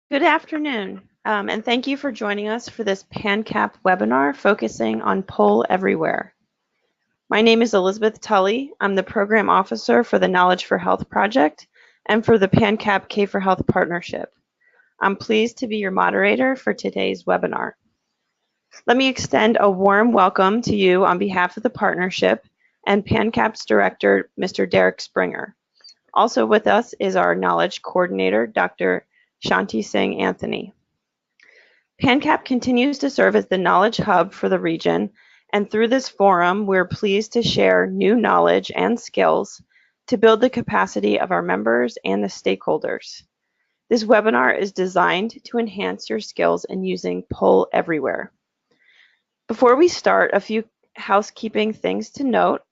Good afternoon, and thank you for joining us for this PanCap webinar focusing on Poll Everywhere. My name is Elizabeth Tully. I'm the Program Officer for the Knowledge for Health project and for the PanCap K for Health partnership. I'm pleased to be your moderator for today's webinar. Let me extend a warm welcome to you on behalf of the partnership and PanCap's director, Mr. Derek Springer. Also with us is our Knowledge Coordinator, Dr. Shanti Singh Anthony. PanCap continues to serve as the knowledge hub for the region, and through this forum, we're pleased to share new knowledge and skills to build the capacity of our members and the stakeholders. This webinar is designed to enhance your skills in using Poll Everywhere. Before we start, a few housekeeping things to note.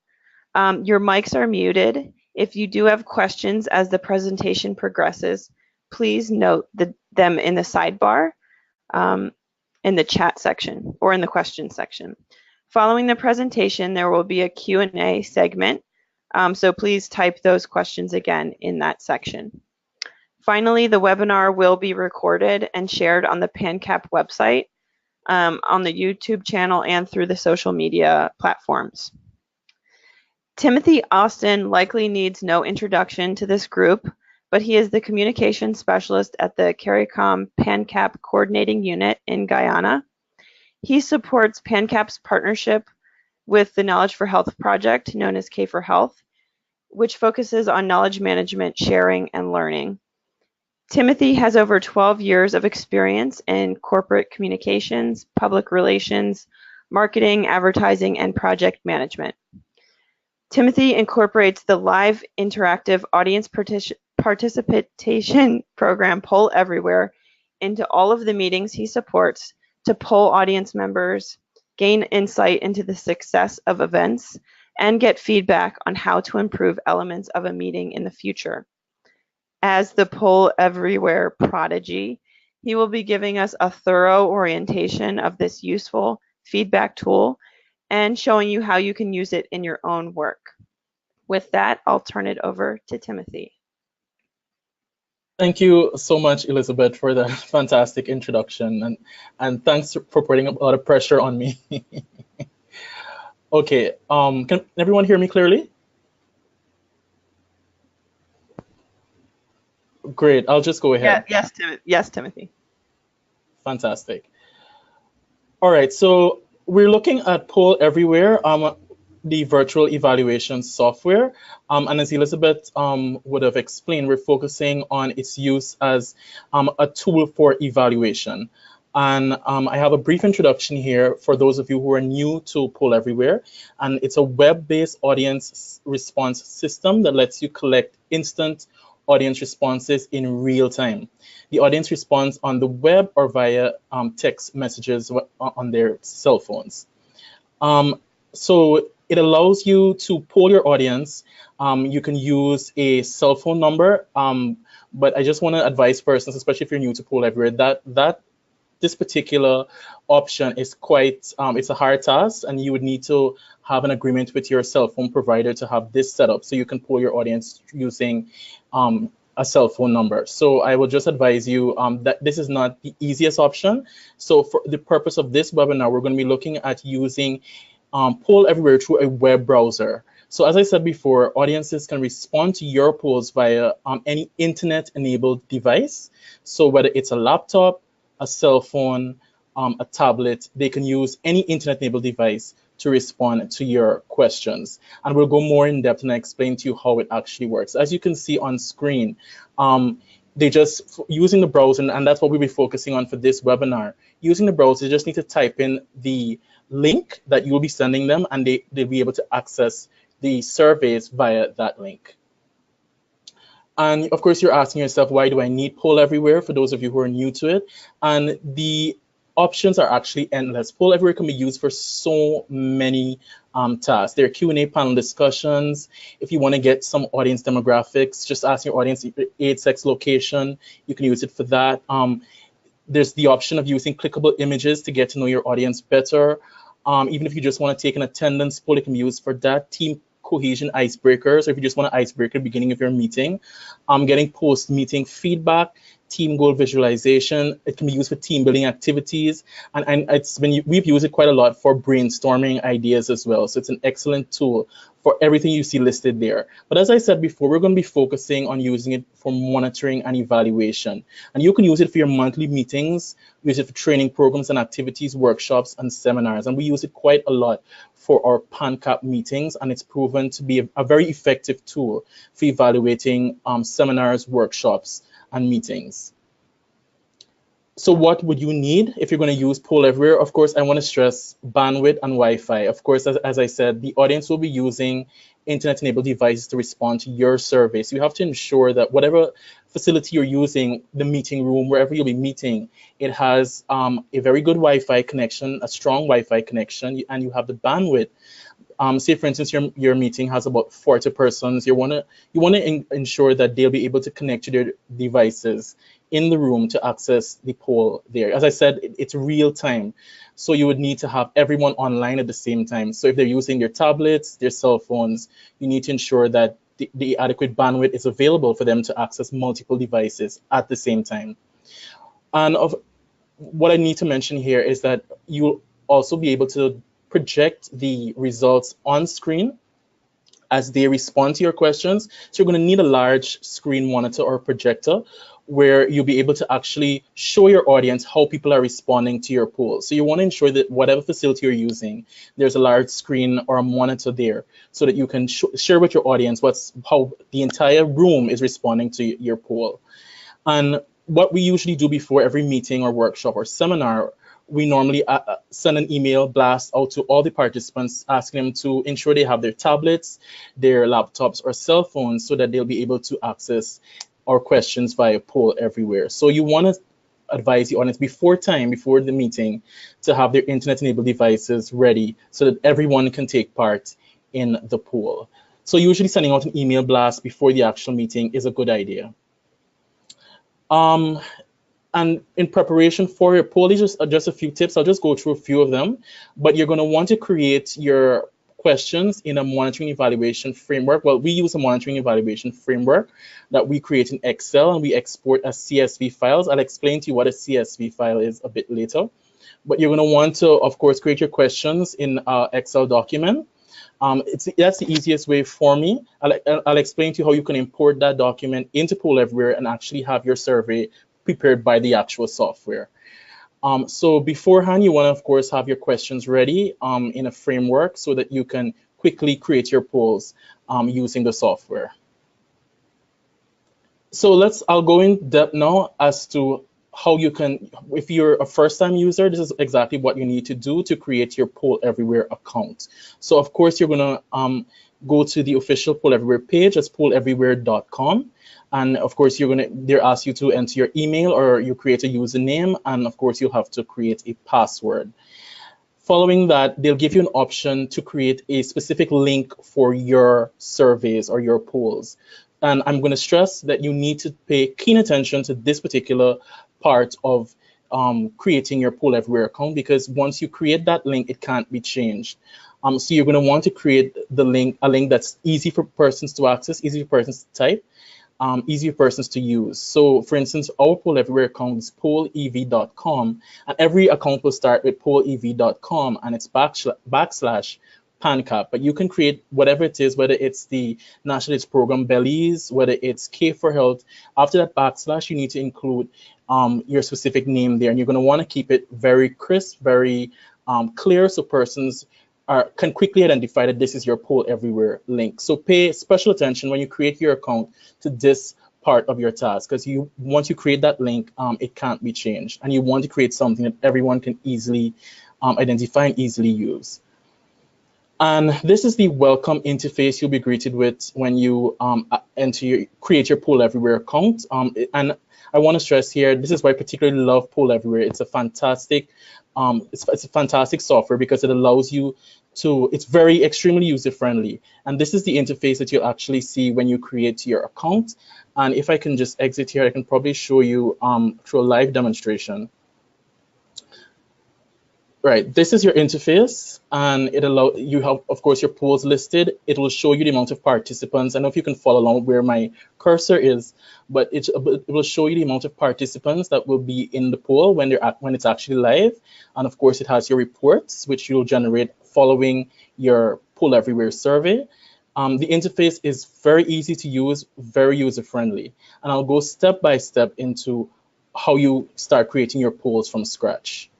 Your mics are muted. If you do have questions as the presentation progresses, please note them in the sidebar, in the chat section or in the question section. Following the presentation, there will be a Q&A segment, so please type those questions again in that section. Finally, the webinar will be recorded and shared on the PanCap website, on the YouTube channel, and through the social media platforms. Timothy Austin likely needs no introduction to this group, but he is the communication specialist at the CARICOM PanCap Coordinating Unit in Guyana. He supports PanCap's partnership with the Knowledge for Health project, known as K for Health, which focuses on knowledge management, sharing, and learning. Timothy has over 12 years of experience in corporate communications, public relations, marketing, advertising, and project management. Timothy incorporates the live interactive audience participation program Poll Everywhere into all of the meetings he supports to poll audience members, gain insight into the success of events, and get feedback on how to improve elements of a meeting in the future. As the Poll Everywhere prodigy, he will be giving us a thorough orientation of this useful feedback tool and showing you how you can use it in your own work. With that, I'll turn it over to Timothy. Thank you so much, Elizabeth, for that fantastic introduction, and thanks for putting a lot of pressure on me. Okay, can everyone hear me clearly? Great, I'll just go ahead. Yes, Timothy. Fantastic. All right, so we're looking at Poll Everywhere, the virtual evaluation software. And as Elizabeth would have explained, we're focusing on its use as a tool for evaluation. And I have a brief introduction here for those of you who are new to Poll Everywhere. And it's a web-based audience response system that lets you collect instant audience responses in real time. The audience responds on the web or via text messages on their cell phones. So it allows you to poll your audience. You can use a cell phone number, but I just want to advise persons, especially if you're new to Poll Everywhere, that this particular option is quite, it's a hard task, and you would need to have an agreement with your cell phone provider to have this set up so you can poll your audience using a cell phone number. So I will just advise you that this is not the easiest option. So for the purpose of this webinar, we're going to be looking at using Poll Everywhere through a web browser. So as I said before, audiences can respond to your polls via any internet-enabled device. So whether it's a laptop, a cell phone, a tablet, they can use any internet-enabled device to respond to your questions. And we'll go more in depth and explain to you how it actually works. As you can see on screen, they just, using the browser, and that's what we'll be focusing on for this webinar. Using the browser, you just need to type in the link that you'll be sending them, and they'll be able to access the surveys via that link. And of course, you're asking yourself, why do I need Poll Everywhere? For those of you who are new to it, and the options are actually endless. Poll Everywhere can be used for so many tasks. There are Q&A panel discussions. If you want to get some audience demographics, just ask your audience age, sex, location. You can use it for that. There's the option of using clickable images to get to know your audience better. Even if you just want to take an attendance poll, it can be used for that. Team cohesion icebreakers, or if you just want an icebreaker at the beginning of your meeting. Getting post-meeting feedback, team goal visualization. It can be used for team building activities, and we've used it quite a lot for brainstorming ideas as well. So it's an excellent tool for everything you see listed there. But as I said before, we're going to be focusing on using it for monitoring and evaluation. And you can use it for your monthly meetings, use it for training programs and activities, workshops, and seminars. And we use it quite a lot for our PanCap meetings, and it's proven to be a very effective tool for evaluating seminars, workshops, and meetings. So what would you need if you're going to use Poll Everywhere? Of course, I want to stress bandwidth and Wi-Fi. Of course, as I said, the audience will be using internet-enabled devices to respond to your survey. So you have to ensure that whatever facility you're using, the meeting room, wherever you'll be meeting, it has a very good Wi-Fi connection, a strong Wi-Fi connection, and you have the bandwidth. Say, for instance, your meeting has about 40 persons. You want to ensure that they'll be able to connect to their devices in the room to access the poll there. As I said, it's real time. So you would need to have everyone online at the same time. So if they're using their tablets, their cell phones, you need to ensure that the adequate bandwidth is available for them to access multiple devices at the same time. And what I need to mention here is that you'll also be able to project the results on screen as they respond to your questions. So you're going to need a large screen monitor or projector where you'll be able to actually show your audience how people are responding to your poll. So you want to ensure that whatever facility you're using, there's a large screen or a monitor there so that you can share with your audience how the entire room is responding to your poll. And what we usually do before every meeting or workshop or seminar, we normally send an email blast out to all the participants asking them to ensure they have their tablets, their laptops, or cell phones so that they'll be able to access our questions via Poll Everywhere. So you want to advise the audience before the meeting, to have their internet-enabled devices ready so that everyone can take part in the poll. So usually sending out an email blast before the actual meeting is a good idea. And in preparation for your poll, these are just a few tips. I'll just go through a few of them, but you're going to want to create your questions in a monitoring evaluation framework. Well, we use a monitoring evaluation framework that we create in Excel and we export as CSV files. I'll explain to you what a CSV file is a bit later. But you're going to want to, of course, create your questions in an Excel document. That's the easiest way for me. I'll explain to you how you can import that document into Poll Everywhere and actually have your survey prepared by the actual software. So beforehand, you want to, of course, have your questions ready in a framework so that you can quickly create your polls using the software. So I'll go in depth now as to how you can, if you're a first-time user, this is exactly what you need to do to create your Poll Everywhere account. So of course, you're going to go to the official Poll Everywhere page. That's polleverywhere.com. And of course, they'll ask you to enter your email or you create a username. And of course, you'll have to create a password. Following that, they'll give you an option to create a specific link for your surveys or your polls. And I'm going to stress that you need to pay keen attention to this particular part of creating your Poll Everywhere account, because once you create that link, it can't be changed. So you're going to want to create a link that's easy for persons to access, easy for persons to type, easy for persons to use. So for instance, our Poll Everywhere account is pollev.com, and every account will start with pollev.com and it's backslash PanCap, but you can create whatever it is, whether it's the National AIDS Program Belize, whether it's K for Health. After that backslash, you need to include your specific name there, and you're going to want to keep it very crisp, very clear, so persons can quickly identify that this is your Poll Everywhere link. So pay special attention when you create your account to this part of your task, because once you create that link, it can't be changed, and you want to create something that everyone can easily identify and easily use. And this is the welcome interface you'll be greeted with when you create your Poll Everywhere account. And I want to stress here, this is why I particularly love Poll Everywhere. It's a fantastic, it's a fantastic software because it allows you to, it's extremely user-friendly. And this is the interface that you'll actually see when you create your account. And if I can just exit here, I can probably show you through a live demonstration. Right, this is your interface, and you have, of course, your polls listed. It will show you the amount of participants. I don't know if you can follow along where my cursor is, but it will show you the amount of participants that will be in the poll when it's actually live. And of course, it has your reports, which you'll generate following your Poll Everywhere survey. The interface is very easy to use, very user-friendly, and I'll go step by step into how you start creating your polls from scratch.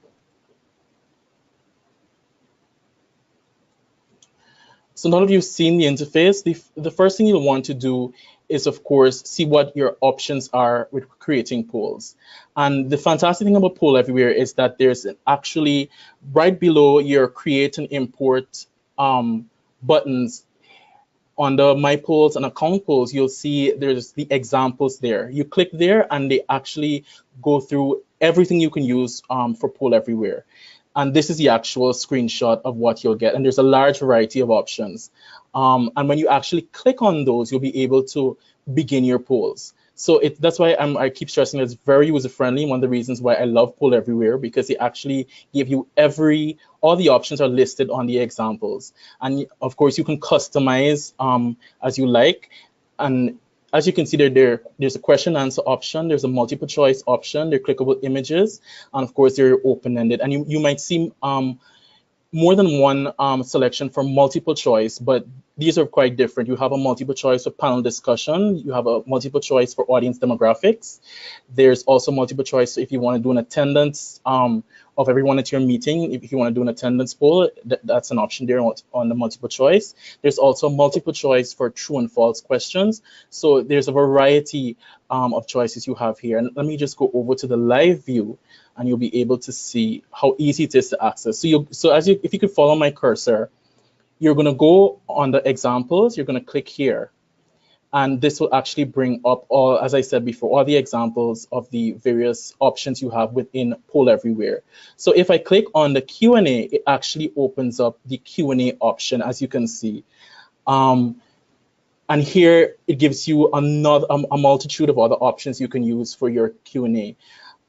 So now that you've seen the interface, the first thing you'll want to do is, of course, see what your options are with creating polls. And the fantastic thing about Poll Everywhere is that there's actually right below your create and import buttons under My Polls and Account Polls, you'll see there's the examples there. You click there and they actually go through everything you can use for Poll Everywhere. And this is the actual screenshot of what you'll get. And there's a large variety of options. And when you actually click on those, you'll be able to begin your polls. So that's why I keep stressing it's very user-friendly. One of the reasons why I love Poll Everywhere, because they actually give you all the options are listed on the examples. And of course, you can customize as you like. And as you can see, there's a question answer option, there's a multiple choice option, there are clickable images, and of course they're open-ended. And you might see more than one selection for multiple choice, but these are quite different. You have a multiple choice for panel discussion, you have a multiple choice for audience demographics. There's also multiple choice if you want to do an attendance of everyone at your meeting. If you want to do an attendance poll, that's an option there on the multiple choice. There's also multiple choice for true and false questions. So there's a variety of choices you have here. And let me just go over to the live view, and you'll be able to see how easy it is to access. So if you could follow my cursor, you're going to go on the examples, you're going to click here. And this will actually bring up all, as I said before, all the examples of the various options you have within Poll Everywhere. So if I click on the Q&A, it actually opens up the Q&A option, as you can see. And here it gives you a multitude of other options you can use for your Q&A.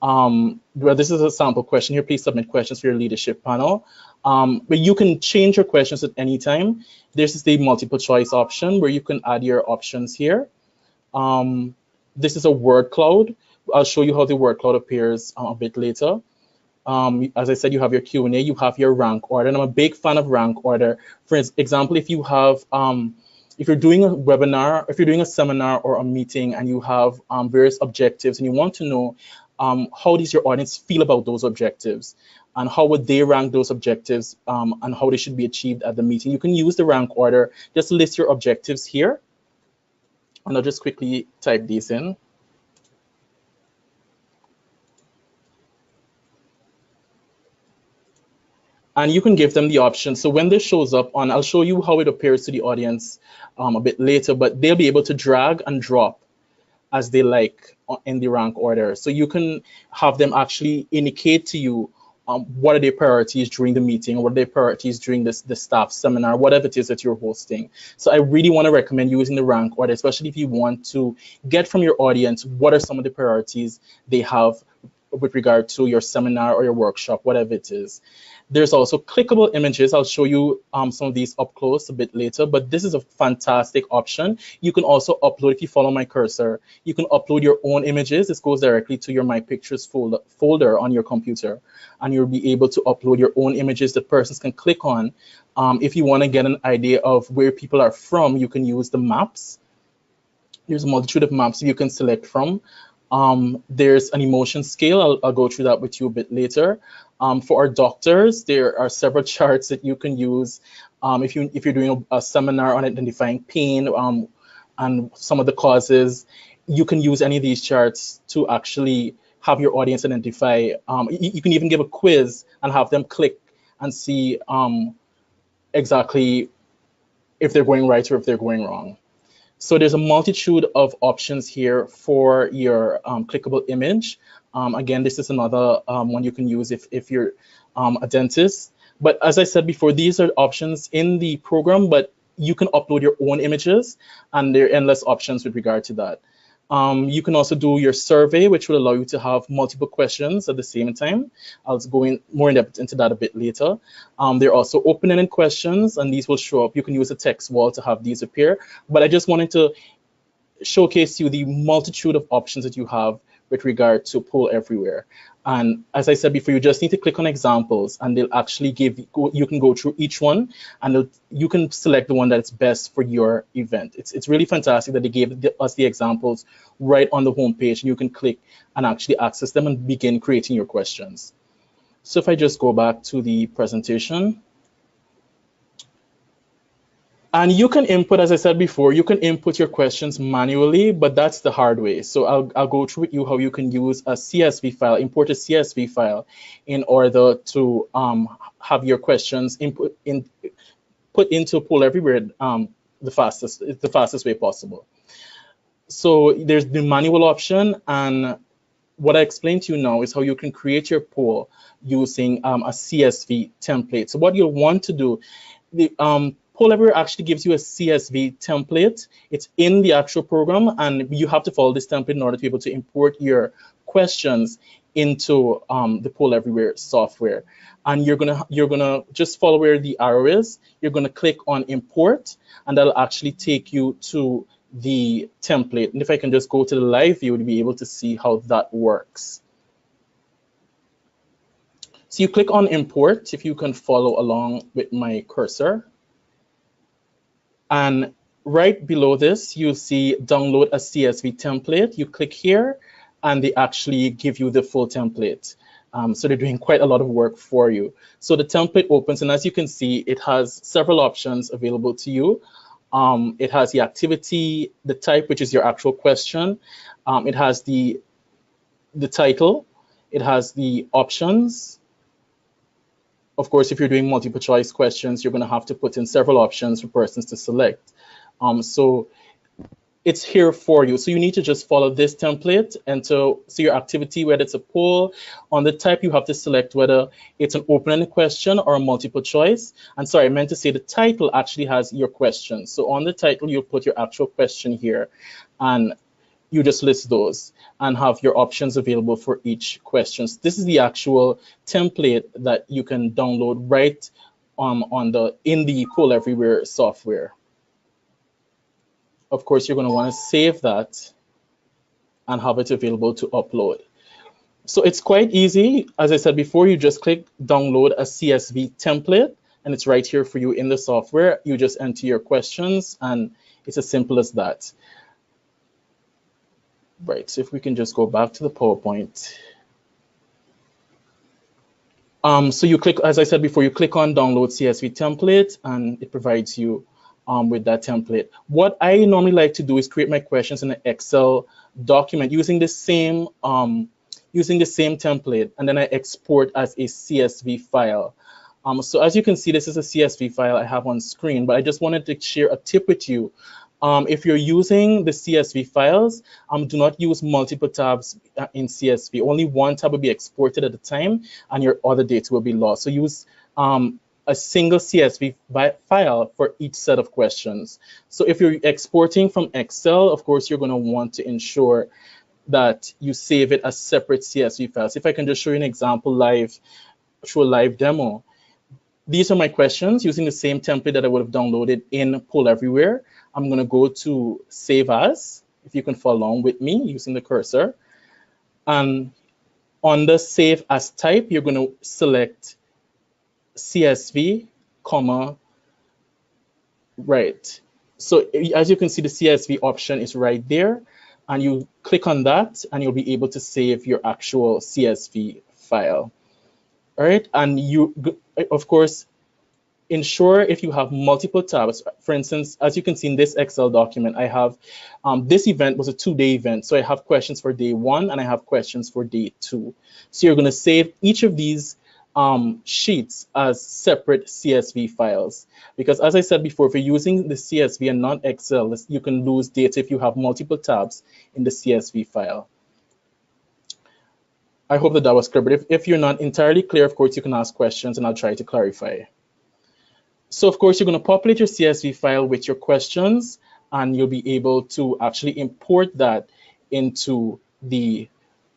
Well, this is a sample question here. Please submit questions for your leadership panel. But you can change your questions at any time. This is the multiple choice option where you can add your options here. This is a word cloud. I'll show you how the word cloud appears a bit later. As I said, you have your Q&A, you have your rank order, and I'm a big fan of rank order. For example, if you have if you're doing a webinar, if you're doing a seminar or a meeting and you have various objectives and you want to know how does your audience feel about those objectives and how would they rank those objectives and how they should be achieved at the meeting, you can use the rank order. Just list your objectives here. And I'll just quickly type these in. And you can give them the option. So when this shows up I'll show you how it appears to the audience a bit later, but they'll be able to drag and drop as they like in the rank order. So you can have them actually indicate to you what are their priorities during the meeting, what are their priorities during the staff seminar, whatever it is that you're hosting. So I really want to recommend using the rank order, especially if you want to get from your audience what are some of the priorities they have with regard to your seminar or your workshop, whatever it is. There's also clickable images. I'll show you some of these up close a bit later, but this is a fantastic option. You can also upload, if you follow my cursor, you can upload your own images. This goes directly to your My Pictures folder on your computer, and you'll be able to upload your own images that persons can click on. If you want to get an idea of where people are from, you can use the maps. There's a multitude of maps you can select from. There's an emotion scale. I'll go through that with you a bit later. For our doctors, there are several charts that you can use. If you're doing a seminar on identifying pain and some of the causes, you can use any of these charts to actually have your audience identify. You can even give a quiz and have them click and see exactly if they're going right or if they're going wrong. So there's a multitude of options here for your clickable image. Again, this is another one you can use if you're a dentist. But as I said before, these are options in the program, but you can upload your own images, and there are endless options with regard to that. You can also do your survey, which will allow you to have multiple questions at the same time. I'll go in more in depth into that a bit later. There are also open-ended questions, and these will show up. You can use a text wall to have these appear. But I just wanted to showcase you the multitude of options that you have with regard to Poll Everywhere. And as I said before, you just need to click on examples, and they'll actually you can go through each one, and you can select the one that's best for your event. It's really fantastic that they gave us the examples right on the homepage, and you can click and actually access them and begin creating your questions. So if I just go back to the presentation, and you can input, as I said before, you can input your questions manually, but that's the hard way. So I'll go through with you how you can use a CSV file, import a CSV file in order to have your questions put into Poll Everywhere the fastest way possible. So there's the manual option, and what I explained to you now is how you can create your poll using a CSV template. So what you'll want to do, the Poll Everywhere actually gives you a CSV template. It's in the actual program, and you have to follow this template in order to be able to import your questions into the Poll Everywhere software. And you're gonna just follow where the arrow is. You're gonna click on import, and that'll actually take you to the template. And if I can just go to the live view, you'll be able to see how that works. So you click on import, if you can follow along with my cursor. And right below this, you'll see download a CSV template. You click here, and they actually give you the full template. So they're doing quite a lot of work for you. So the template opens, and as you can see, it has several options available to you. It has the activity, the type, which is your actual question. It has the title. It has the options. Of course, if you're doing multiple choice questions, you're going to have to put in several options for persons to select. So it's here for you. So you need to just follow this template and so your activity, whether it's a poll. On the type, you have to select whether it's an open-ended question or a multiple choice. And sorry, I meant to say the title actually has your question. So on the title, you'll put your actual question here, and you just list those and have your options available for each question. So this is the actual template that you can download right in the Poll Everywhere software. Of course, you're going to want to save that and have it available to upload. So it's quite easy. As I said before, you just click download a CSV template, and it's right here for you in the software. You just enter your questions, and it's as simple as that. Right, so if we can just go back to the PowerPoint. So you click, as I said before, you click on download CSV template, and it provides you with that template. What I normally like to do is create my questions in an Excel document using the same template, and then I export as a CSV file. So as you can see, this is a CSV file I have on screen, but I just wanted to share a tip with you. If you're using the CSV files, do not use multiple tabs in CSV. Only one tab will be exported at a time, and your other data will be lost. So use a single CSV file for each set of questions. So if you're exporting from Excel, of course, you're going to want to ensure that you save it as separate CSV files. If I can just show you an example show a live demo. These are my questions using the same template that I would have downloaded in Poll Everywhere. I'm going to go to Save As, if you can follow along with me using the cursor. And on the Save As type, you're going to select CSV, right. So as you can see, the CSV option is right there, and you click on that, and you'll be able to save your actual CSV file. All right, and you, of course, ensure if you have multiple tabs. For instance, as you can see in this Excel document, I have this event was a 2-day event. So I have questions for day 1 and I have questions for day 2. So you're going to save each of these sheets as separate CSV files. Because as I said before, if you're using the CSV and not Excel, you can lose data if you have multiple tabs in the CSV file. I hope that was clear, but if you're not entirely clear, of course, you can ask questions and I'll try to clarify. So of course, you're going to populate your CSV file with your questions, and you'll be able to actually import that into the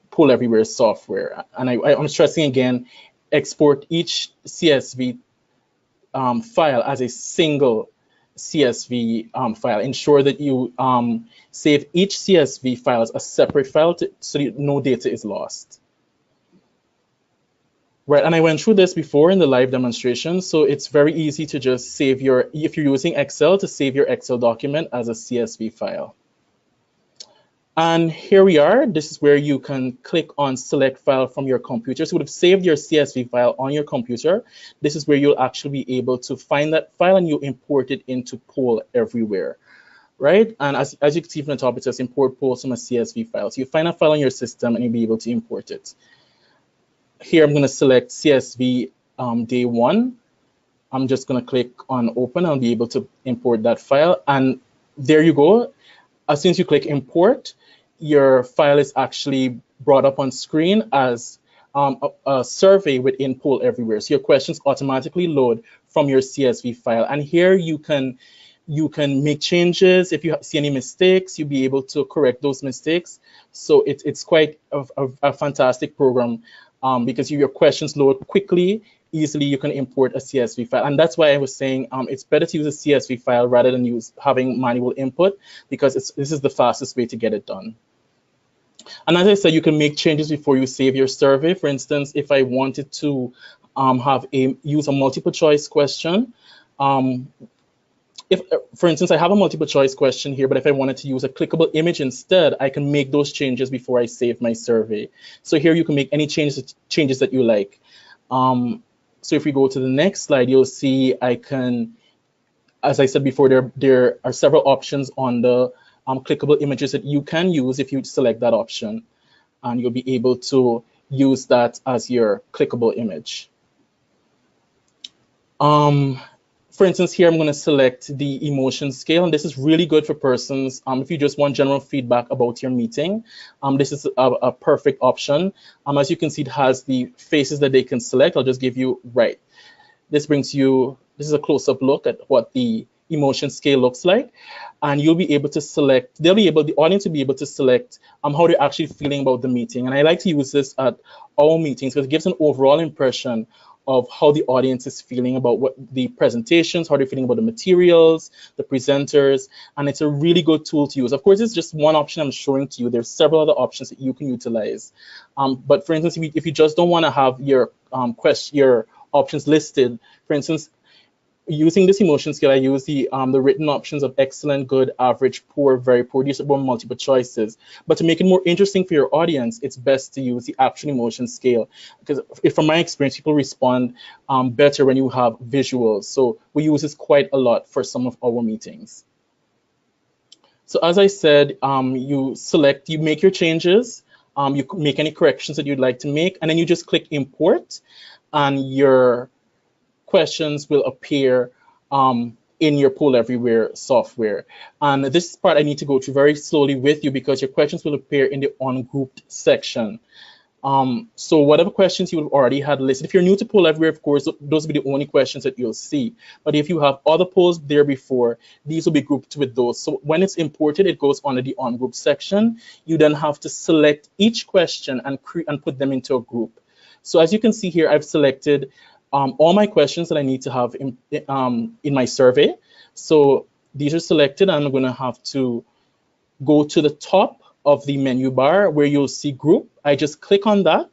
Poll Everywhere software. And I'm stressing again, export each CSV file as a single CSV file. Ensure that you save each CSV file as a separate file so that no data is lost. Right, and I went through this before in the live demonstration, so it's very easy to just save if you're using Excel, to save your Excel document as a CSV file. And here we are. This is where you can click on select file from your computer. So you would have saved your CSV file on your computer. This is where you'll actually be able to find that file and you import it into Poll Everywhere, right? And as you can see from the top, it says import polls from a CSV file. So you find a file on your system and you'll be able to import it. Here I'm going to select CSV day 1. I'm just going to click on open. I'll be able to import that file. And there you go. As soon as you click import, your file is actually brought up on screen as a survey within Poll Everywhere. So your questions automatically load from your CSV file. And here you can make changes. If you see any mistakes, you'll be able to correct those mistakes. So it's quite a fantastic program because your questions load quickly. Easily you can import a CSV file. And that's why I was saying it's better to use a CSV file rather than having manual input, because this is the fastest way to get it done. And as I said, you can make changes before you save your survey. For instance, if I wanted to use a multiple choice question, for instance, I have a multiple choice question here, but if I wanted to use a clickable image instead, I can make those changes before I save my survey. So here you can make any changes that you like. So if we go to the next slide, you'll see I can, as I said before, there are several options on the clickable images that you can use if you select that option, and you'll be able to use that as your clickable image. For instance, here I'm going to select the emotion scale, and this is really good for persons. If you just want general feedback about your meeting, this is a perfect option. As you can see, it has the faces that they can select. I'll just give you, right. This is a close-up look at what the emotion scale looks like. And you'll be able to select, the audience will be able to select how they're actually feeling about the meeting. And I like to use this at all meetings because it gives an overall impression of how the audience is feeling about what the presentations, how they're feeling about the materials, the presenters, and it's a really good tool to use. Of course, it's just one option I'm showing to you. There's several other options that you can utilize. But for instance, if you just don't want to have your options listed, for instance, using this emotion scale, I use the written options of excellent, good, average, poor, very poor. These are multiple choices. But to make it more interesting for your audience, it's best to use the actual emotion scale. Because from my experience, people respond better when you have visuals. So we use this quite a lot for some of our meetings. So as I said, you make your changes, you make any corrections that you'd like to make, and then you just click import, and your questions will appear in your Poll Everywhere software. And this part I need to go through very slowly with you because your questions will appear in the ungrouped section. So whatever questions you already had listed, if you're new to Poll Everywhere, of course, those will be the only questions that you'll see. But if you have other polls there before, these will be grouped with those. So when it's imported, it goes under the ungrouped section. You then have to select each question and put them into a group. So as you can see here, I've selected all my questions that I need to have in my survey. So these are selected, and I'm going to have to go to the top of the menu bar where you'll see group. I just click on that,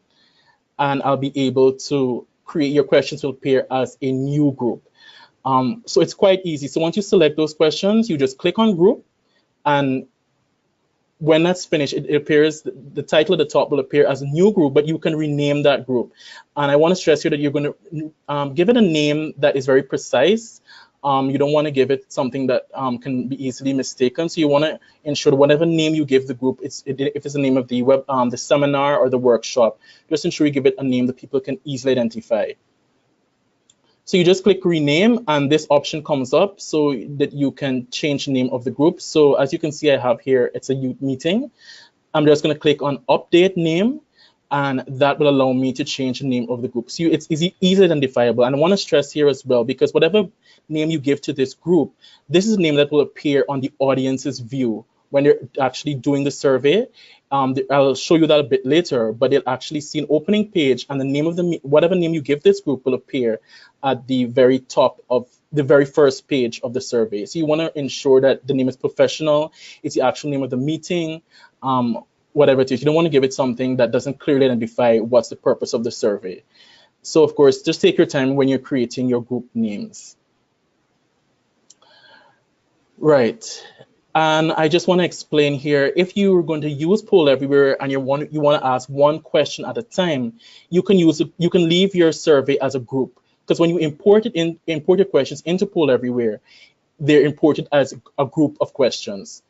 and I'll be able to create your questions will appear as a new group. So it's quite easy. So once you select those questions, you just click on group, and when that's finished, it appears, the title at the top will appear as a new group, but you can rename that group. And I want to stress here that you're going to give it a name that is very precise. You don't want to give it something that can be easily mistaken. So you want to ensure that whatever name you give the group, if it's the name of the the seminar or the workshop, just ensure you give it a name that people can easily identify. So you just click rename, and this option comes up so that you can change the name of the group. So as you can see, I have here, it's a youth meeting. I'm just going to click on update name, and that will allow me to change the name of the group. So it's easily identifiable. And I want to stress here as well, because whatever name you give to this group, this is a name that will appear on the audience's view when they're actually doing the survey, I'll show you that a bit later, but they'll actually see an opening page, and the name of whatever name you give this group will appear at the very top of the very first page of the survey. So you want to ensure that the name is professional, it's the actual name of the meeting, whatever it is. You don't want to give it something that doesn't clearly identify what's the purpose of the survey. So of course, just take your time when you're creating your group names. Right. And I just want to explain here, if you're going to use Poll Everywhere and you want to ask one question at a time, you can leave your survey as a group, because when you import your questions into Poll Everywhere, they're imported as a group of questions.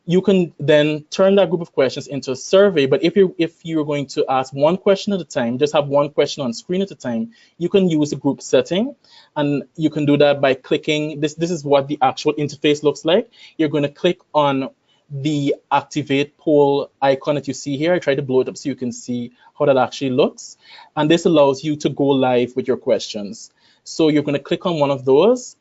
You can then turn that group of questions into a survey, but if you're going to ask one question at a time, just have one question on screen at a time, you can use the group setting, and you can do that by clicking this. This is what the actual interface looks like. You're going to click on the activate poll icon that you see here. I try to blow it up so you can see how that actually looks, and this allows you to go live with your questions. So you're going to click on one of those.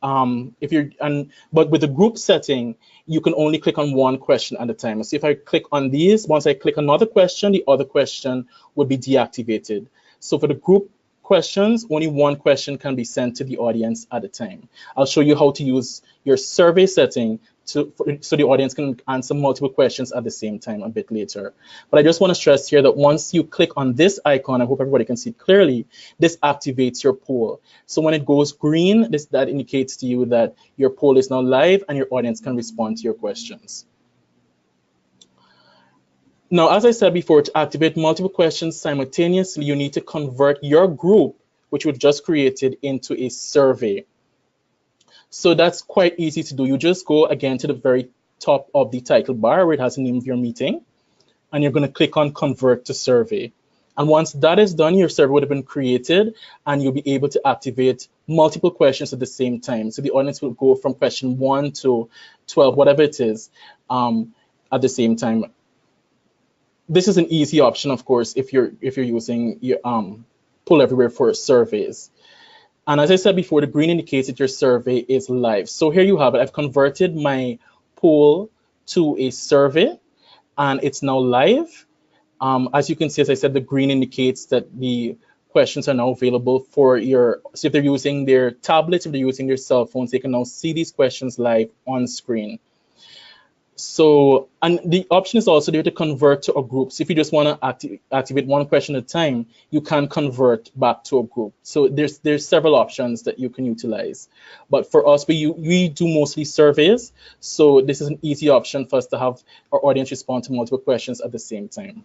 But with the group setting, you can only click on one question at a time. So if I click on these, once I click another question, the other question would be deactivated. So for the group questions, only one question can be sent to the audience at a time. I'll show you how to use your survey setting so the audience can answer multiple questions at the same time a bit later. But I just want to stress here that once you click on this icon, I hope everybody can see it clearly, this activates your poll. So when it goes green, that indicates to you that your poll is now live and your audience can respond to your questions. Now, as I said before, to activate multiple questions simultaneously, you need to convert your group, which we've just created, into a survey. So that's quite easy to do. You just go again to the very top of the title bar where it has the name of your meeting, and you're going to click on Convert to Survey. And once that is done, your survey would have been created, and you'll be able to activate multiple questions at the same time. So the audience will go from question 1 to 12, whatever it is, at the same time. This is an easy option, of course, if you're using your Poll Everywhere for surveys. And as I said before, the green indicates that your survey is live. So here you have it. I've converted my poll to a survey, and it's now live. As you can see, as I said, the green indicates that the questions are now available for so if they're using their tablets, if they're using their cell phones, they can now see these questions live on screen. So, and the option is also there to convert to a group. So if you just want to activate one question at a time, you can convert back to a group. So there's several options that you can utilize. But for us, we do mostly surveys. So this is an easy option for us to have our audience respond to multiple questions at the same time.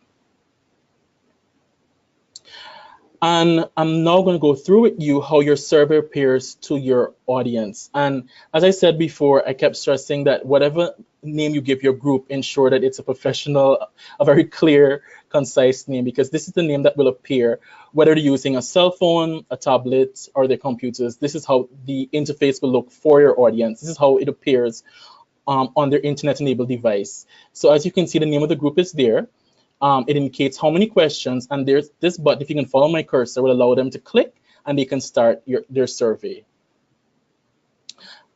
And I'm now going to go through with you how your survey appears to your audience. And as I said before, I kept stressing that whatever name you give your group, ensure that it's a professional, a very clear, concise name, because this is the name that will appear, whether they're using a cell phone, a tablet, or their computers. This is how the interface will look for your audience. This is how it appears on their internet-enabled device. So as you can see, the name of the group is there. It indicates how many questions, and there's this button, if you can follow my cursor, will allow them to click and they can start their survey.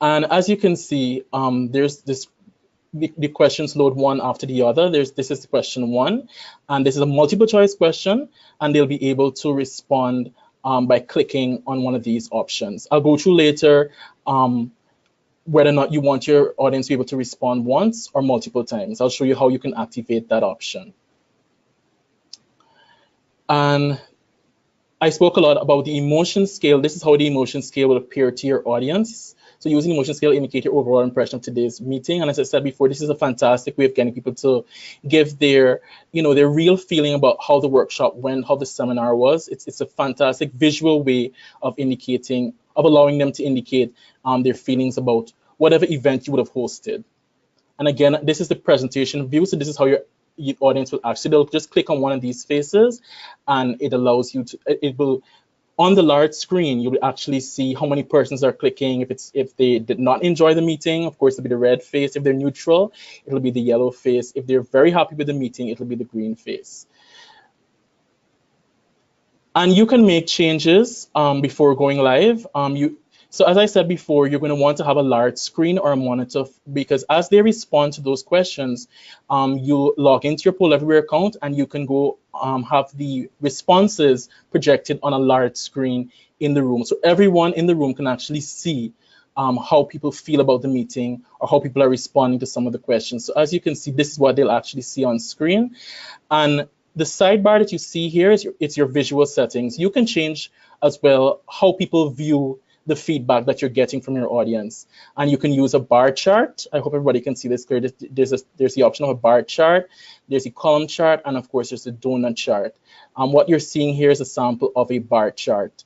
And as you can see, there's the questions load one after the other. This is question 1, and this is a multiple choice question, and they'll be able to respond by clicking on one of these options. I'll go through later whether or not you want your audience to be able to respond once or multiple times. I'll show you how you can activate that option. And I spoke a lot about the emotion scale. This is how the emotion scale will appear to your audience. So using emotion scale indicate your overall impression of today's meeting. And as I said before, this is a fantastic way of getting people to give their real feeling about how the workshop went, how the seminar was. It's a fantastic visual way of allowing them to indicate their feelings about whatever event you would have hosted. And again, this is the presentation view. So this is how your audience will actually, they'll just click on one of these faces, and it allows you to, it will, on the large screen, you will actually see how many persons are clicking. If they did not enjoy the meeting, of course, it'll be the red face. If they're neutral, it'll be the yellow face. If they're very happy with the meeting, it'll be the green face. And you can make changes before going live. So as I said before, you're going to want to have a large screen or a monitor because as they respond to those questions, you log into your Poll Everywhere account and you can go have the responses projected on a large screen in the room. So everyone in the room can actually see how people feel about the meeting or how people are responding to some of the questions. So as you can see, this is what they'll actually see on screen. And the sidebar that you see here is it's your visual settings. You can change as well how people view the feedback that you're getting from your audience. And you can use a bar chart. I hope everybody can see this clear. There's the option of a bar chart, there's a column chart, and of course there's a donut chart. What you're seeing here is a sample of a bar chart.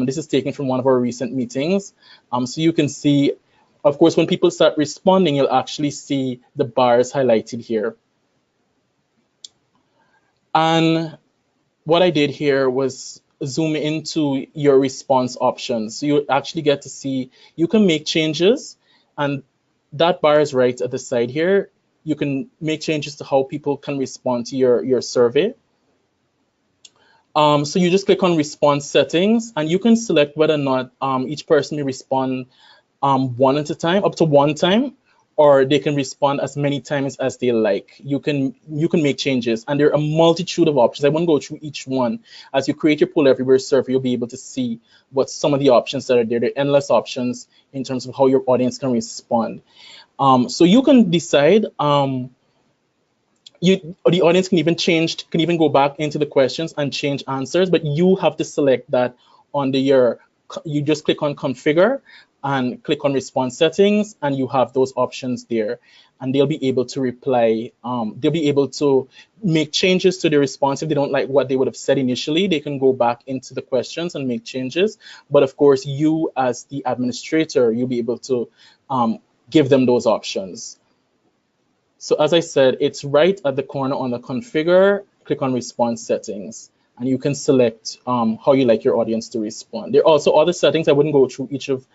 This is taken from one of our recent meetings. So you can see, of course, when people start responding, you'll actually see the bars highlighted here. And what I did here was zoom into your response options. So you actually get to see, you can make changes, and that bar is right at the side here. You can make changes to how people can respond to your survey. So you just click on response settings, and you can select whether or not each person may respond one at a time, up to one time, or they can respond as many times as they like. You can make changes, and there are a multitude of options. I won't go through each one. As you create your Poll Everywhere survey, you'll be able to see what some of the options that are there. There are endless options in terms of how your audience can respond. So you can decide. The audience can even go back into the questions and change answers, but you have to select that on you just click on configure and click on response settings, and you have those options there, and they'll be able to reply. They'll be able to make changes to the response. If they don't like what they would have said initially, they can go back into the questions and make changes. But of course, you as the administrator, you'll be able to give them those options. So as I said, it's right at the corner on the configure, click on response settings, and you can select how you like your audience to respond. There are also other settings. I wouldn't go through each of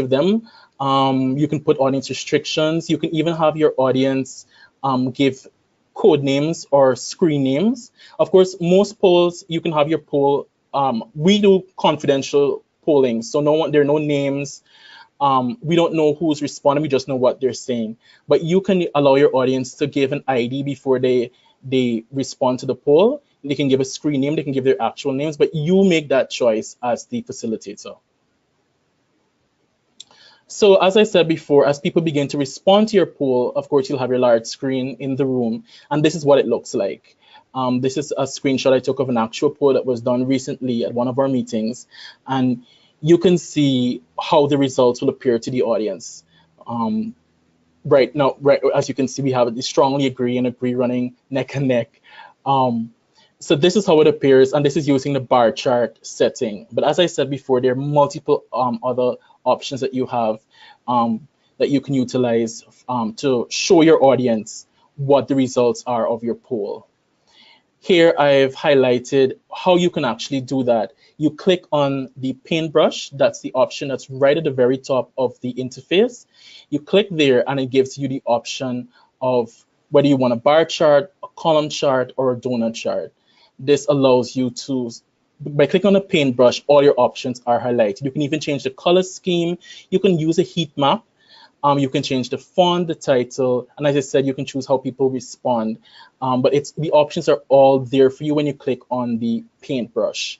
them. You can put audience restrictions. You can even have your audience give code names or screen names. Of course, most polls, you can have your poll. We do confidential polling, so there are no names. We don't know who's responding, we just know what they're saying. But you can allow your audience to give an ID before they respond to the poll. They can give a screen name, they can give their actual names, but you make that choice as the facilitator. So as I said before, as people begin to respond to your poll, of course, you'll have your large screen in the room, and this is what it looks like. This is a screenshot I took of an actual poll that was done recently at one of our meetings, and you can see how the results will appear to the audience. Right now, as you can see, we have the strongly agree and agree running neck and neck. So this is how it appears, and this is using the bar chart setting. But as I said before, there are multiple other options that you have that you can utilize to show your audience what the results are of your poll. Here I've highlighted how you can actually do that. You click on the paintbrush, that's the option that's right at the very top of the interface. You click there and it gives you the option of whether you want a bar chart, a column chart, or a donut chart. This allows you to, by clicking on the paintbrush, all your options are highlighted. You can even change the color scheme. You can use a heat map. You can change the font, the title, and as I said, you can choose how people respond. But the options are all there for you when you click on the paintbrush.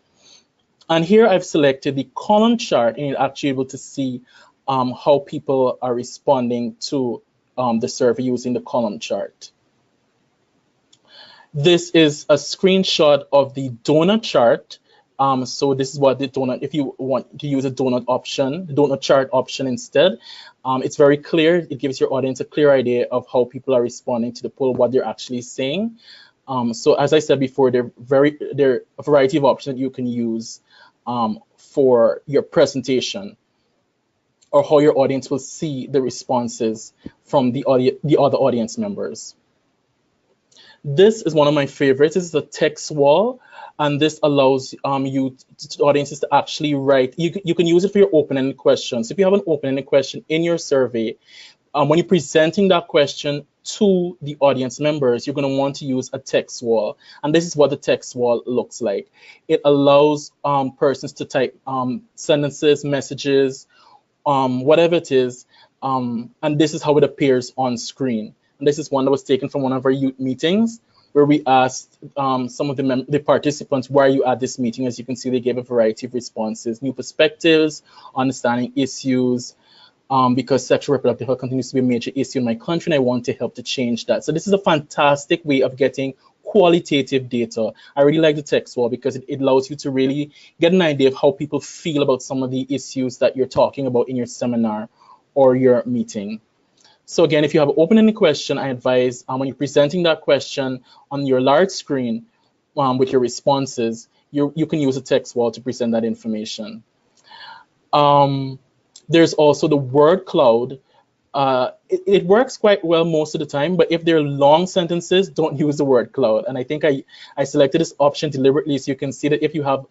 And here I've selected the column chart, and you're actually able to see how people are responding to the survey using the column chart. This is a screenshot of the donut chart. So this is what the donut, if you want to use a donut option, the donut chart option instead, it's very clear. It gives your audience a clear idea of how people are responding to the poll, what they're actually saying. So as I said before, there are a variety of options that you can use for your presentation or how your audience will see the responses from the other audience members. This is one of my favorites. This is a text wall, and this allows audiences to actually write. You can use it for your open-ended questions. If you have an open-ended question in your survey, when you're presenting that question to the audience members, you're going to want to use a text wall. And this is what the text wall looks like. It allows persons to type sentences, messages, whatever it is, and this is how it appears on screen. And this is one that was taken from one of our youth meetings, where we asked some of the participants, why are you at this meeting? As you can see, they gave a variety of responses: new perspectives, understanding issues, because sexual reproductive health continues to be a major issue in my country, and I want to help to change that. So this is a fantastic way of getting qualitative data. I really like the text wall because it allows you to really get an idea of how people feel about some of the issues that you're talking about in your seminar or your meeting. So again, if you have an open-ended question, I advise when you're presenting that question on your large screen with your responses, you can use a text wall to present that information. There's also the word cloud. It works quite well most of the time, but if they're long sentences, don't use the word cloud. And I think I selected this option deliberately so you can see that if you have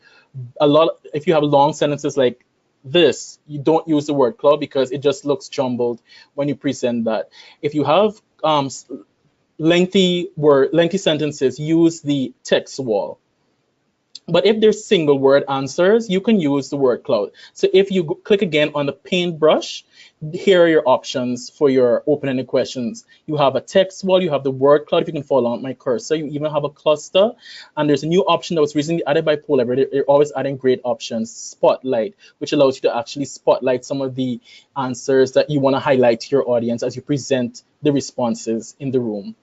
long sentences like this, you don't use the word cloud because it just looks jumbled when you present that. If you have lengthy sentences, use the text wall. But if there's single word answers, you can use the word cloud. So if you click again on the paintbrush, here are your options for your open-ended questions. You have a text wall, you have the word cloud, if you can follow on my cursor, you even have a cluster, and there's a new option that was recently added by Poll Everywhere. They're always adding great options, spotlight, which allows you to actually spotlight some of the answers that you want to highlight to your audience as you present the responses in the room.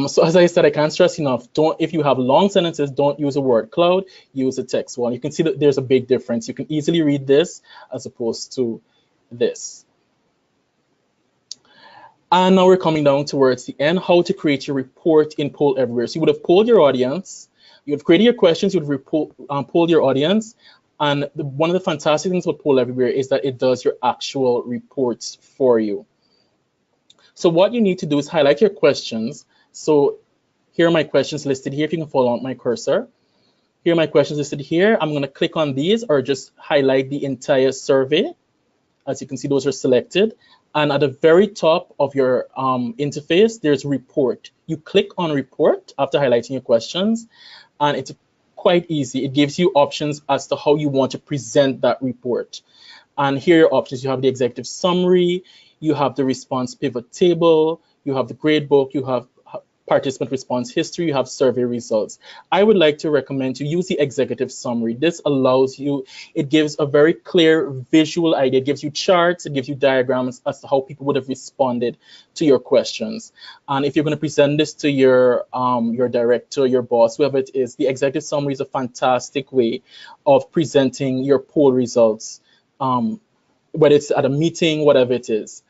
So as I said, I can't stress enough, if you have long sentences, don't use a word cloud, use a text wall. You can see that there's a big difference. You can easily read this as opposed to this. And now we're coming down towards the end, how to create your report in Poll Everywhere. So you would have polled your audience, you would have created your questions, you would have polled your audience. And one of the fantastic things about Poll Everywhere is that it does your actual reports for you. So what you need to do is highlight your questions. So here are my questions listed here. If you can follow on my cursor. Here are my questions listed here. I'm going to click on these or just highlight the entire survey. As you can see, those are selected. And at the very top of your interface, there's report. You click on report after highlighting your questions, and it's quite easy. It gives you options as to how you want to present that report. And here are your options. You have the executive summary, you have the response pivot table, you have the gradebook, you have participant response history, you have survey results. I would like to recommend to use the executive summary. This allows you, it gives a very clear visual idea. It gives you charts, it gives you diagrams as to how people would have responded to your questions. And if you're going to present this to your director, your boss, whoever it is, the executive summary is a fantastic way of presenting your poll results, whether it's at a meeting, whatever it is.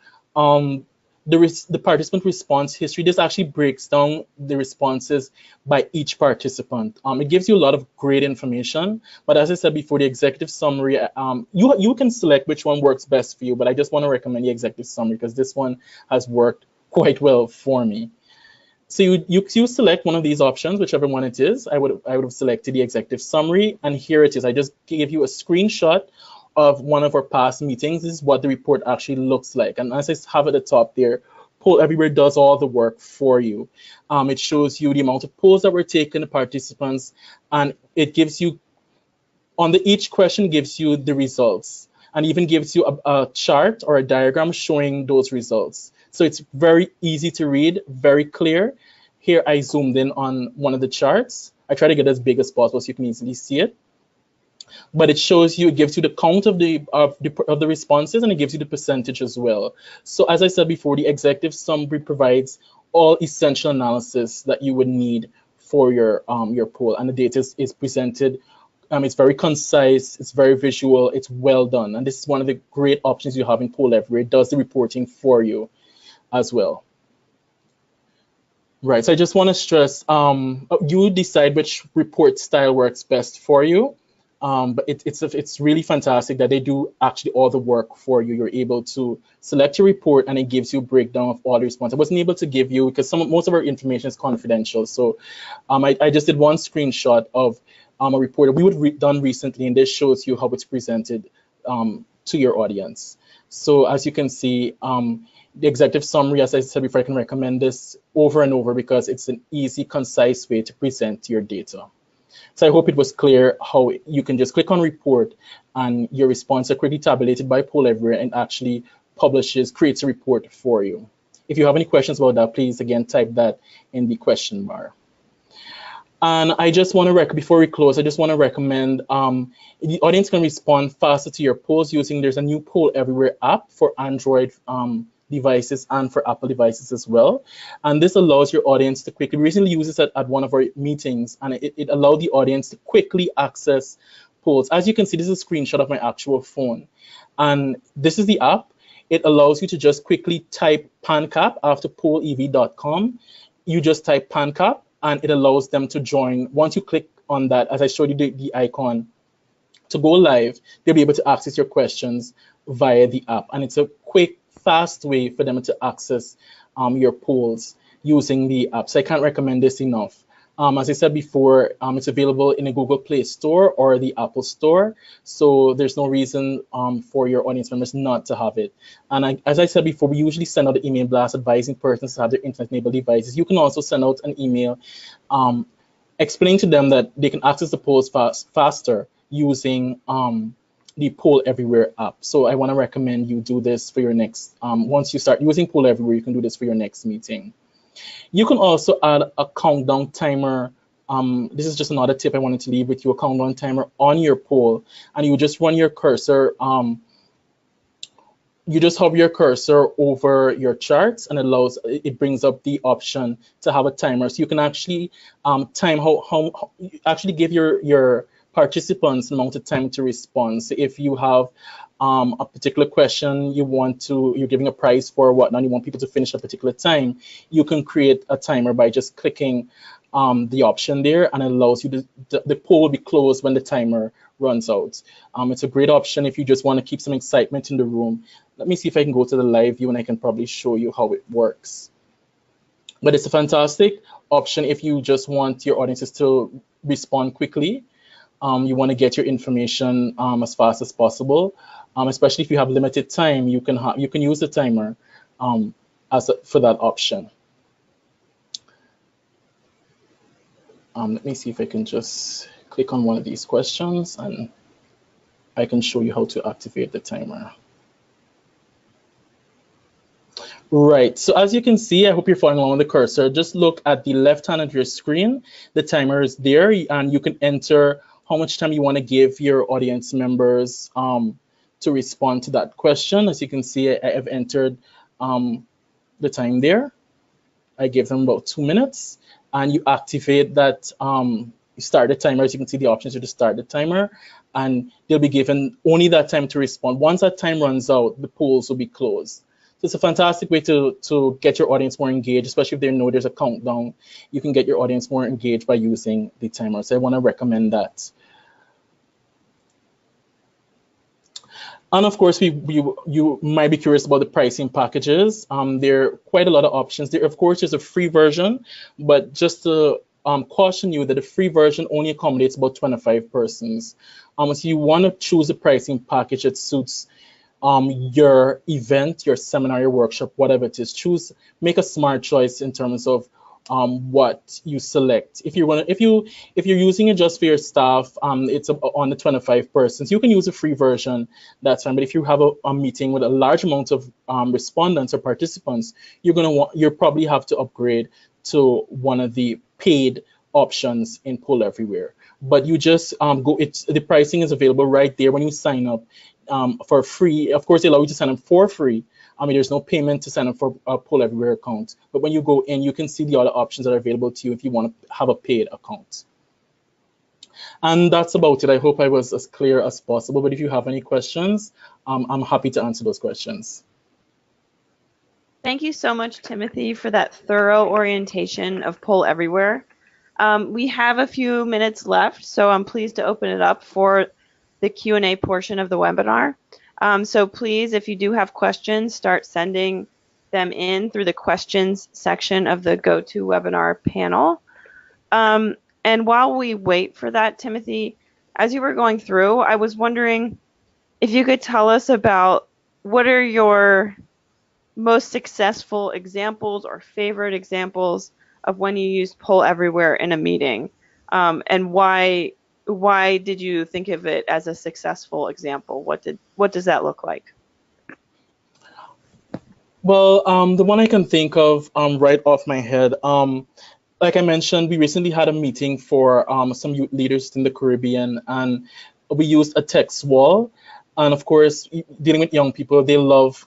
The participant response history, this actually breaks down the responses by each participant. It gives you a lot of great information, but as I said before, the executive summary, you can select which one works best for you, but I just want to recommend the executive summary because this one has worked quite well for me. So you select one of these options, whichever one it is. I would have selected the executive summary, and here it is. I just gave you a screenshot of one of our past meetings. This is what the report actually looks like. And as I have at the top there, Poll Everywhere does all the work for you. It shows you the amount of polls that were taken, the participants, and it gives you, each question gives you the results, and even gives you a chart or a diagram showing those results. So it's very easy to read, very clear. Here I zoomed in on one of the charts. I try to get as big as possible so you can easily see it. But it shows you, it gives you the count of the responses, and it gives you the percentage as well. So as I said before, the executive summary provides all essential analysis that you would need for your poll, and the data is presented. It's very concise, it's very visual, it's well done, and this is one of the great options you have in Poll Everywhere. It does the reporting for you as well. Right. So I just want to stress, you decide which report style works best for you. But it's really fantastic that they do actually all the work for you. You're able to select your report, and it gives you a breakdown of all the responses. I wasn't able to give you because most of our information is confidential. So I just did one screenshot of a report that we would done recently, and this shows you how it's presented to your audience. So as you can see, the executive summary, as I said before, I can recommend this over and over because it's an easy, concise way to present your data. So I hope it was clear how you can just click on report and your response are quickly tabulated by Poll Everywhere and actually creates a report for you. If you have any questions about that, please again type that in the question bar. And I just want to before we close, I just want to recommend the audience can respond faster to your polls there's a new Poll Everywhere app for Android devices and for Apple devices as well. And this allows your audience to quickly, we recently used this at one of our meetings, and it allowed the audience to quickly access polls. As you can see, this is a screenshot of my actual phone. And this is the app. It allows you to just quickly type PanCap after pollev.com. You just type PanCap, and it allows them to join. Once you click on that, as I showed you the icon, to go live, they'll be able to access your questions via the app. And it's a quick, fast way for them to access your polls using the app. So I can't recommend this enough. As I said before, it's available in the Google Play Store or the Apple Store. So there's no reason for your audience members not to have it. And as I said before, we usually send out an email blast advising persons to have their internet-enabled devices. You can also send out an email explaining to them that they can access the polls faster using the Poll Everywhere app. So I want to recommend you do this for your next, once you start using Poll Everywhere, you can do this for your next meeting. You can also add a countdown timer. This is just another tip I wanted to leave with you, a countdown timer on your poll, and you just run your cursor. You just hover your cursor over your charts, and it brings up the option to have a timer. So you can actually time how actually give your participants amount of time to respond. So if you have a particular question you're giving a prize for whatnot, you want people to finish a particular time, you can create a timer by just clicking the option there, and it allows you the poll will be closed when the timer runs out. It's a great option if you just want to keep some excitement in the room. Let me see if I can go to the live view and I can probably show you how it works. But it's a fantastic option if you just want your audiences to respond quickly. You want to get your information as fast as possible. Especially if you have limited time, you can use the timer for that option. Let me see if I can just click on one of these questions and I can show you how to activate the timer. Right, so as you can see, I hope you're following along with the cursor. Just look at the left hand of your screen. The timer is there, and you can enter how much time you want to give your audience members to respond to that question. As you can see, I have entered the time there. I gave them about 2 minutes, and you activate that. You start the timer. As you can see, the options are to start the timer, and they'll be given only that time to respond. Once that time runs out, the polls will be closed. So it's a fantastic way to get your audience more engaged, especially if they know there's a countdown. You can get your audience more engaged by using the timer. So I want to recommend that. And of course, you might be curious about the pricing packages. There are quite a lot of options. Of course, there's a free version, but just to caution you that the free version only accommodates about 25 persons. So you want to choose a pricing package that suits your event, your seminar, your workshop, whatever it is. Make a smart choice in terms of what you select. If you're using it just for your staff, it's on the 25 persons. You can use a free version, that's fine. But if you have a meeting with a large amount of respondents or participants, you'll probably have to upgrade to one of the paid options in Poll Everywhere. But you just the pricing is available right there when you sign up for free. Of course, they allow you to sign up for free. There's no payment to sign up for a Poll Everywhere account. But when you go in, you can see the other options that are available to you if you want to have a paid account. And that's about it. I hope I was as clear as possible. But if you have any questions, I'm happy to answer those questions. Thank you so much, Timothy, for that thorough orientation of Poll Everywhere. We have a few minutes left, so I'm pleased to open it up for the Q&A portion of the webinar. So please, if you do have questions, start sending them in through the questions section of the GoToWebinar panel. And while we wait for that, Timothy, as you were going through, I was wondering if you could tell us about what are your most successful examples or favorite examples of when you used Poll Everywhere in a meeting. And why did you think of it as a successful example? What does that look like? Well, the one I can think of right off my head, like I mentioned, we recently had a meeting for some youth leaders in the Caribbean, and we used a text wall. And of course, dealing with young people, they love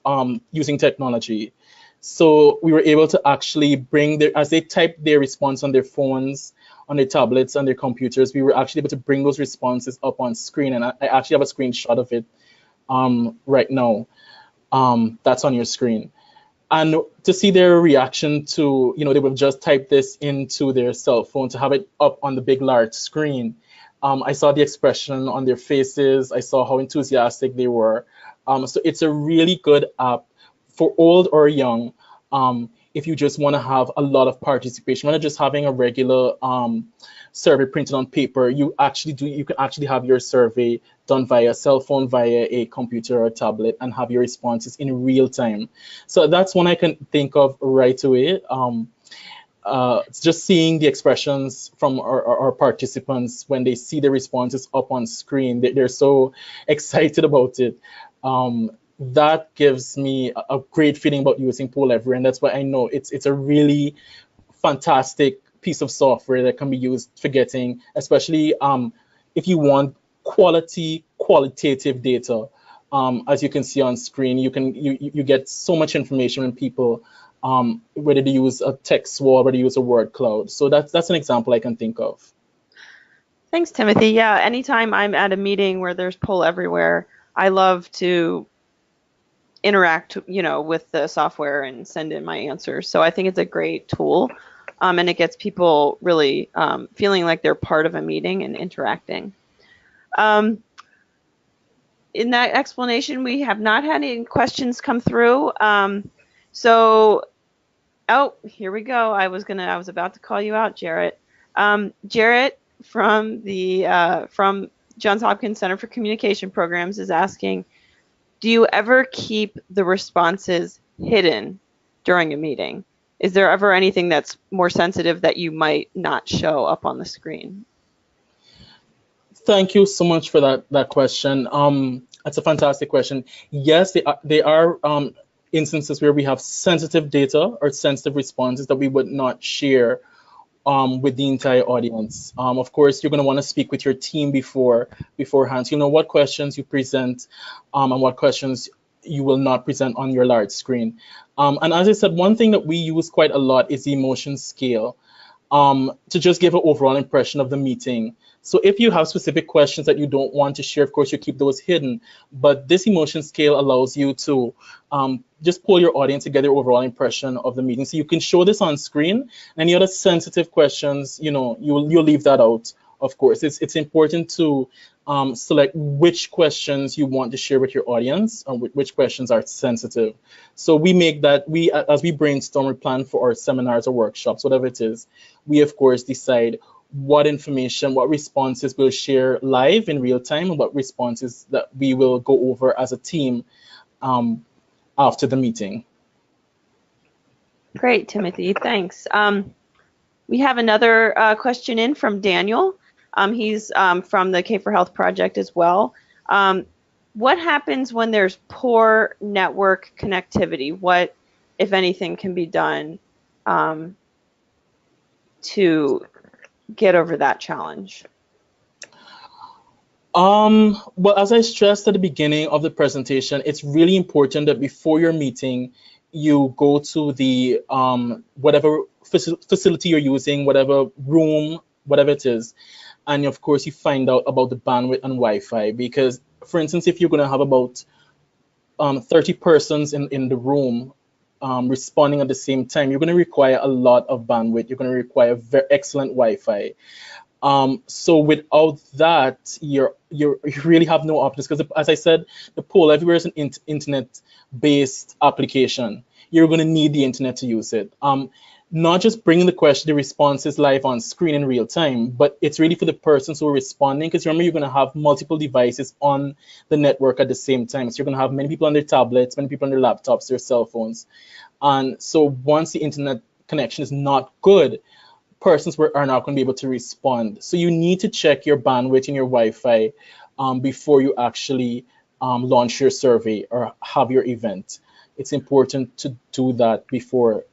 using technology. So we were able to actually bring their, as they typed their response on their phones, on their tablets, on their computers, we were actually able to bring those responses up on screen. And I actually have a screenshot of it right now. That's on your screen, and to see their reaction to, they would just type this into their cell phone to have it up on the big large screen. I saw the expression on their faces. I saw how enthusiastic they were. So it's a really good app for old or young. If you just want to have a lot of participation, rather than just having a regular survey printed on paper, you can actually have your survey done via cell phone, via a computer or tablet, and have your responses in real time. So that's one I can think of right away. Just seeing the expressions from our participants when they see the responses up on screen, they're so excited about it. That gives me a great feeling about using Poll Everywhere, and that's why I know it's a really fantastic piece of software that can be used for getting, especially if you want qualitative data. As you can see on screen, you get so much information when people, whether they use a text wall, whether they use a word cloud. So that's an example I can think of. Thanks, Timothy. Yeah, anytime I'm at a meeting where there's Poll Everywhere, I love to interact, with the software and send in my answers. So I think it's a great tool, and it gets people really feeling like they're part of a meeting and interacting. In that explanation, we have not had any questions come through. Oh, here we go. I was about to call you out, Jarrett. Jarrett from Johns Hopkins Center for Communication Programs is asking, do you ever keep the responses hidden during a meeting? Is there ever anything that's more sensitive that you might not show up on the screen? Thank you so much for that question. That's a fantastic question. Yes, they are instances where we have sensitive data or sensitive responses that we would not share with the entire audience. Of course, you're going to want to speak with your team beforehand. So you know what questions you present and what questions you will not present on your large screen. And as I said, one thing that we use quite a lot is the emotion scale to just give an overall impression of the meeting. So if you have specific questions that you don't want to share, of course, you keep those hidden. But this emotion scale allows you to just pull your audience to get their overall impression of the meeting. So you can show this on screen. Any other sensitive questions, you'll leave that out. Of course, it's important to select which questions you want to share with your audience and which questions are sensitive. So we make that, as we brainstorm or plan for our seminars or workshops, whatever it is, we of course decide what information, what responses we'll share live in real time, and what responses that we will go over as a team after the meeting. Great, Timothy. Thanks. We have another question in from Daniel. He's from the K4Health project as well. What happens when there's poor network connectivity? What, if anything, can be done to get over that challenge? Well, as I stressed at the beginning of the presentation, it's really important that before your meeting, you go to the whatever facility you're using, whatever room, whatever it is, and of course you find out about the bandwidth and Wi-Fi. Because, for instance, if you're going to have about 30 persons in the room responding at the same time, you're going to require a lot of bandwidth. You're going to require very excellent Wi-Fi. So without that, you really have no options, because as I said, the Poll Everywhere is an internet-based application. You're going to need the internet to use it. Not just bringing the responses live on screen in real time, but it's really for the persons who are responding, because remember, you're going to have multiple devices on the network at the same time. So you're going to have many people on their tablets, many people on their laptops, their cell phones. And so once the internet connection is not good, persons are not going to be able to respond. So you need to check your bandwidth in your Wi-Fi before you actually launch your survey or have your event. It's important to do that before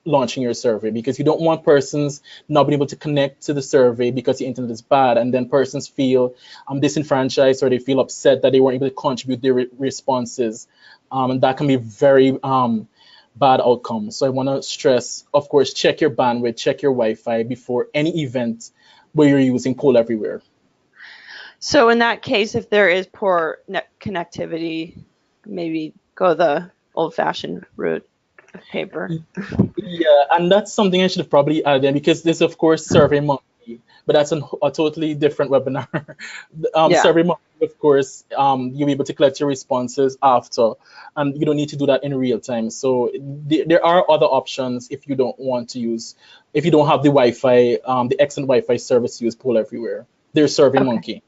launching your survey, because you don't want persons not being able to connect to the survey because the internet is bad, and then persons feel disenfranchised, or they feel upset that they weren't able to contribute their responses. And that can be very bad outcome. So I want to stress, of course, check your bandwidth, check your Wi-Fi before any event where you're using Poll Everywhere. So in that case, if there is poor net connectivity, maybe go the old-fashioned route of paper. Yeah, and that's something I should have probably added in, because this, of course, SurveyMonkey, but that's a totally different webinar. Yeah. SurveyMonkey, of course, you'll be able to collect your responses after, and you don't need to do that in real time. So there are other options if you don't want to use, if you don't have the Wi-Fi, the excellent Wi-Fi service to use Poll Everywhere. There's SurveyMonkey.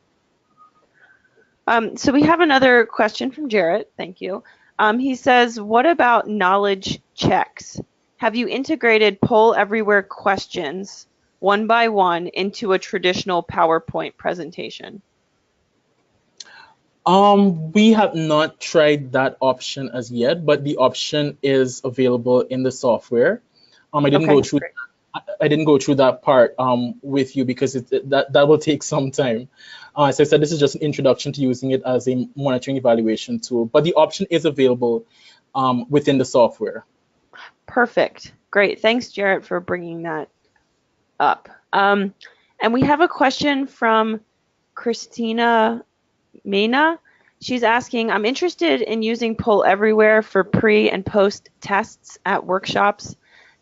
So we have another question from Jarrett. Thank you. He says, what about knowledge checks? Have you integrated Poll Everywhere questions one by one into a traditional PowerPoint presentation? We have not tried that option as yet, but the option is available in the software. I didn't go through. I didn't go through that part with you because that will take some time. As I said, this is just an introduction to using it as a monitoring evaluation tool, but the option is available within the software. Perfect. Great. Thanks, Jarrett, for bringing that up. And we have a question from Christina Mena. She's asking, I'm interested in using Poll Everywhere for pre and post tests at workshops.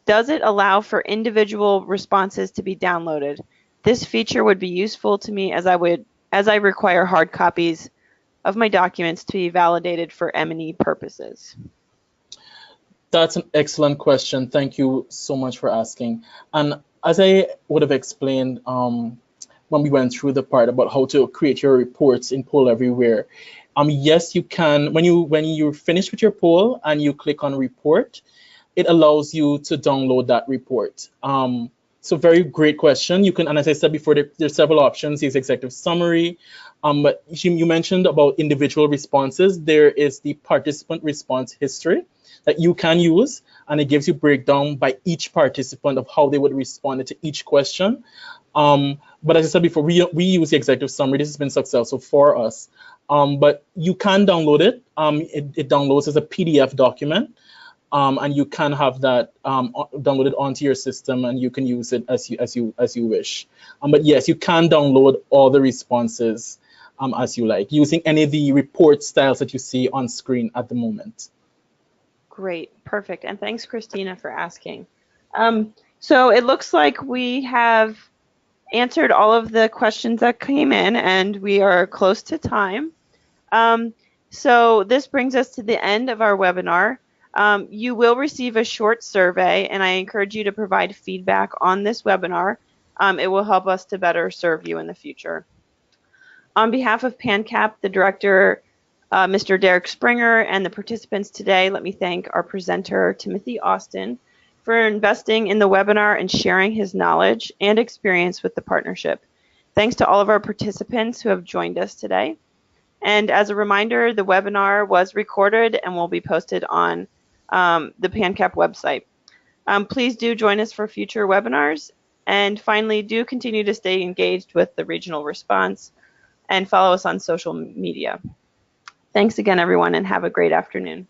Does it allow for individual responses to be downloaded? This feature would be useful to me as I require hard copies of my documents to be validated for M&E purposes. That's an excellent question. Thank you so much for asking. And as I would have explained when we went through the part about how to create your reports in Poll Everywhere, yes, you can. When you're finished with your poll and you click on Report, it allows you to download that report. So very great question. You can, and as I said before, there's several options. There's executive summary. But you mentioned about individual responses. There is the participant response history that you can use, and it gives you breakdown by each participant of how they would respond to each question. But as I said before, we use the executive summary. This has been successful for us. But you can download it. It downloads as a PDF document. And you can have that downloaded onto your system, and you can use it as you wish. But yes, you can download all the responses as you like, using any of the report styles that you see on screen at the moment. Great, perfect, and thanks, Christina, for asking. So it looks like we have answered all of the questions that came in, and we are close to time. So this brings us to the end of our webinar. You will receive a short survey, and I encourage you to provide feedback on this webinar. It will help us to better serve you in the future. On behalf of PanCap, the director, Mr. Derek Springer, and the participants today, let me thank our presenter, Timothy Austin, for investing in the webinar and sharing his knowledge and experience with the partnership. Thanks to all of our participants who have joined us today. And as a reminder, the webinar was recorded and will be posted on the PanCap website. Please do join us for future webinars. And finally, do continue to stay engaged with the regional response and follow us on social media. Thanks again, everyone, and have a great afternoon.